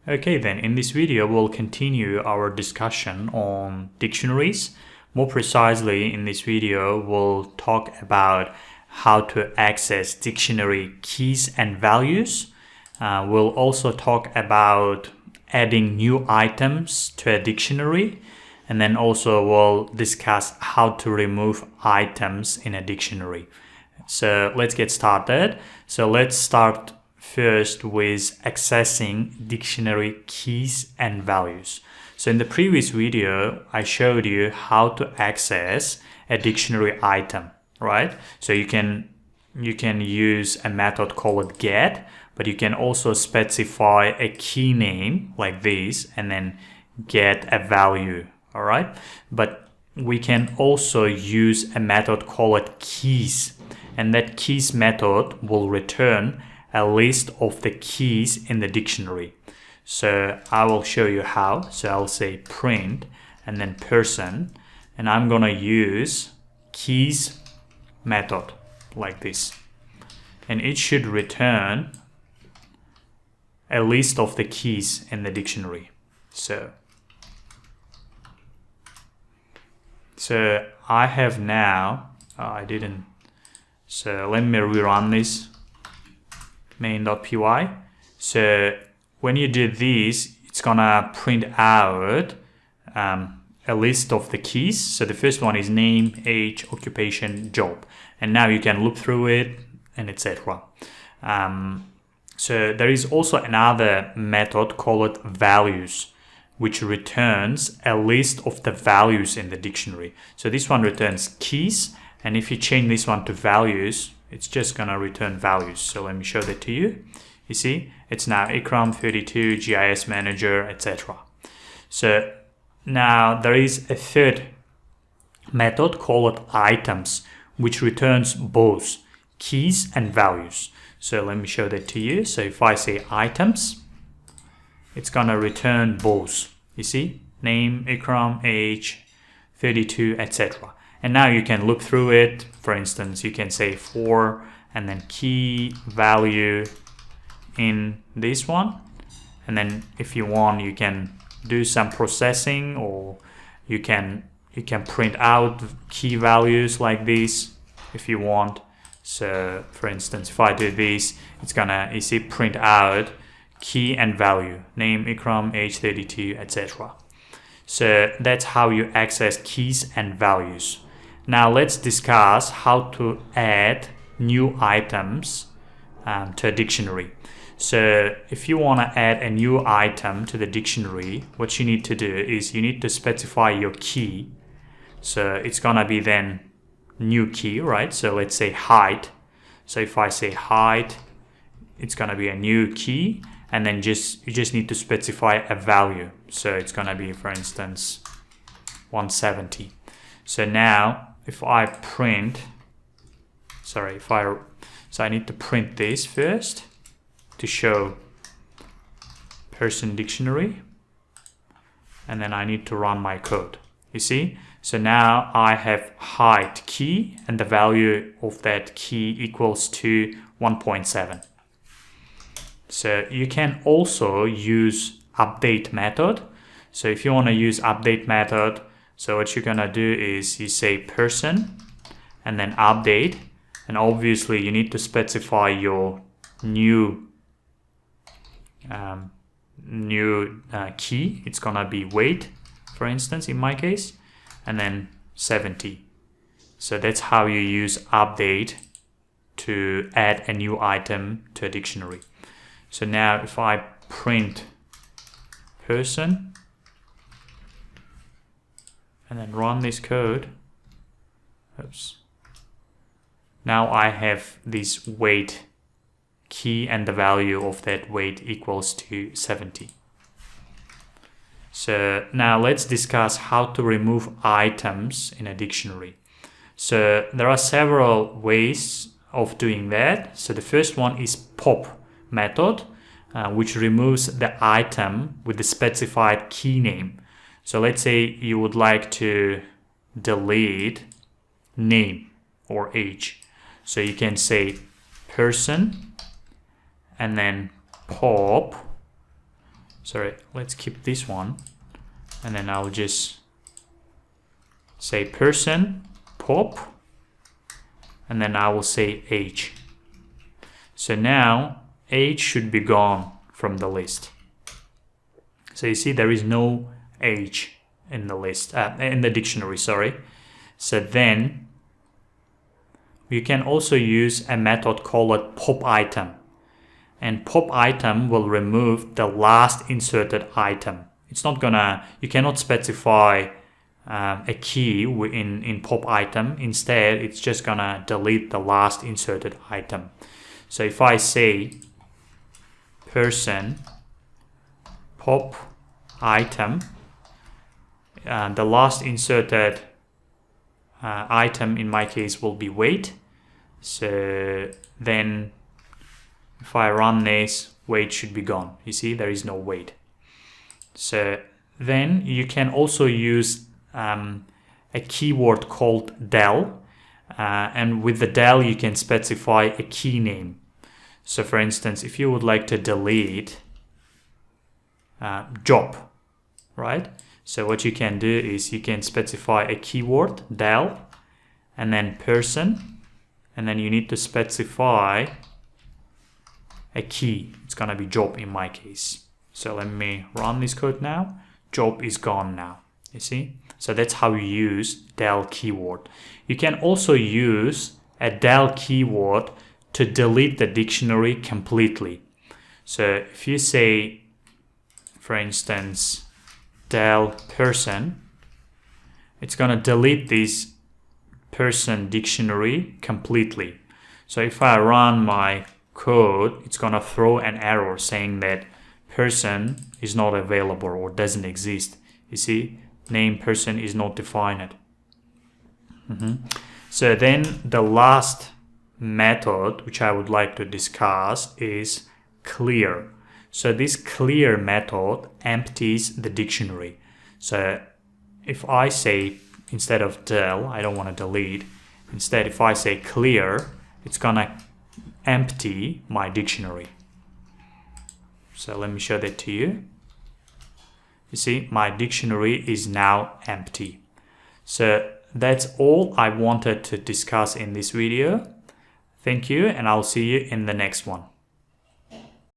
Okay, then in this video we'll continue our discussion on dictionaries. More precisely, in this video we'll talk about how to access dictionary keys and values. We'll also talk about adding new items to a dictionary, and then also we'll discuss how to remove items in a dictionary. So let's get started. So let's start first with accessing dictionary keys and values. So in the previous video, I showed you how to access a dictionary item, right? So you can use a method called get, but you can also specify a key name like this and then get a value, all right? But we can also use a method called keys, and that keys method will return a list of the keys in the dictionary. So I will show you how. So I'll say print and then person, and I'm gonna use keys method like this, and it should return a list of the keys in the dictionary. So I have now, so let me rerun this main.py. So when you do this, it's gonna print out a list of the keys. So the first one is name, age, occupation, job, and now you can look through it and etc. So there is also another method called values, which returns a list of the values in the dictionary. So this one returns keys, and if you change this one to values, it's just gonna return values. So let me show that to you. You see, it's now Ikram 32, GIS manager, etc. So now there is a third method called items, which returns both keys and values. So let me show that to you. So if I say items, it's gonna return both. You see, name, Ikram, age, 32, etc. And now you can look through it. For instance, you can say for and then key value in this one. And then if you want, you can do some processing, or you can print out key values like this if you want. So for instance, if I do this, it's gonna, you see, print out key and value, name, Ikram, age 32, etc. So that's how you access keys and values. Now let's discuss how to add new items to a dictionary. So if you want to add a new item to the dictionary, what you need to do is you need to specify your key. So it's gonna be then new key, right? So let's say height. So if I say height, it's gonna be a new key, and then you just need to specify a value. So it's gonna be, for instance, 170. So now if I print, so I need to print this first to show person dictionary, and then I need to run my code. You see? So now I have height key, and the value of that key equals to 1.7. So you can also use update method. So if you want to use update method, so what you're gonna do is you say person and then update, and obviously you need to specify your new key. It's gonna be weight, for instance, in my case, and then 70. So that's how you use update to add a new item to a dictionary. So now if I print person and then run this code, now I have this weight key, and the value of that weight equals to 70. So now let's discuss how to remove items in a dictionary. So there are several ways of doing that. So the first one is pop method, which removes the item with the specified key name. So let's say you would like to delete name or age. So you can say person and then pop sorry, let's keep this one, and then I'll just say person pop, and then I will say age. So now age should be gone from the list. So you see there is no age in the list, in the dictionary, sorry. So then you can also use a method called pop item. And pop item will remove the last inserted item. It's not gonna, you cannot specify a key in pop item. Instead, it's just gonna delete the last inserted item. So if I say person pop item, the last inserted item in my case will be weight. So then if I run this, weight should be gone. You see, there is no weight. So then you can also use a keyword called del, and with the del you can specify a key name. So for instance, if you would like to delete job, right? So what you can do is you can specify a keyword del and then person, and then you need to specify a key. It's gonna be job in my case. So let me run this code now. Job is gone now, you see? So that's how you use del keyword. You can also use a del keyword to delete the dictionary completely. So if you say, for instance, del person, it's gonna delete this person dictionary completely. So if I run my code, it's gonna throw an error saying that person is not available or doesn't exist. You see, name person is not defined. So then the last method which I would like to discuss is clear. So this clear method empties the dictionary. So if I say, instead of del, I don't want to delete, instead if I say clear, it's gonna empty my dictionary. So let me show that to you. You see, my dictionary is now empty. So that's all I wanted to discuss in this video. Thank you, and I'll see you in the next one.